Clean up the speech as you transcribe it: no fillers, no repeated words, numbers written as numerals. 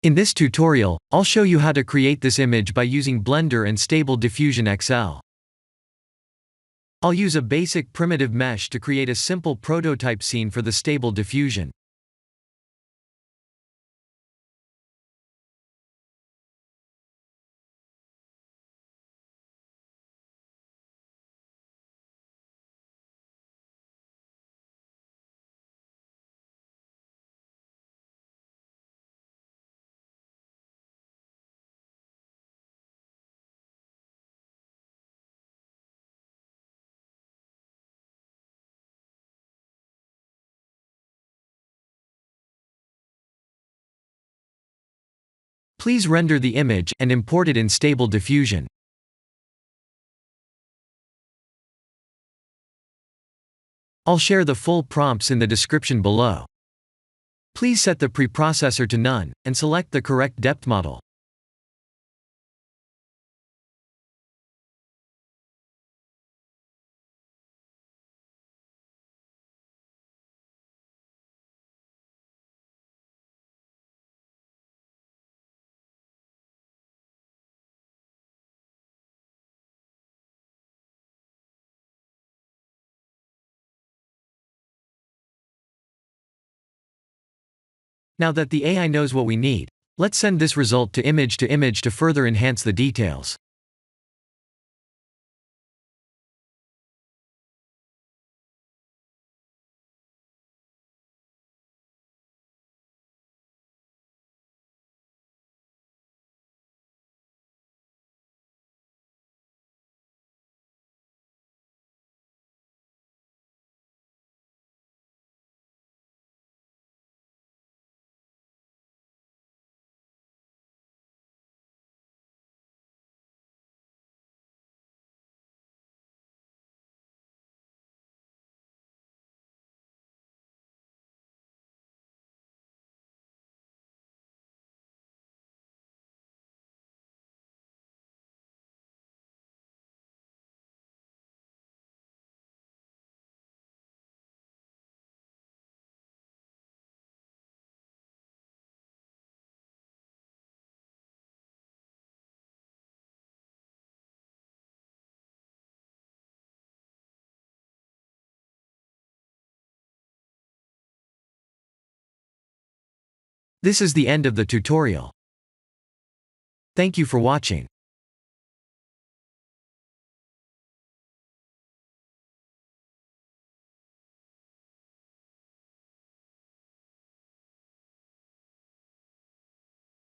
In this tutorial, I'll show you how to create this image by using Blender and Stable Diffusion XL. I'll use a basic primitive mesh to create a simple prototype scene for the Stable Diffusion. Please render the image and import it in Stable Diffusion. I'll share the full prompts in the description below. Please set the preprocessor to none, and select the correct depth model. Now that the AI knows what we need, let's send this result to image to further enhance the details. This is the end of the tutorial. Thank you for watching.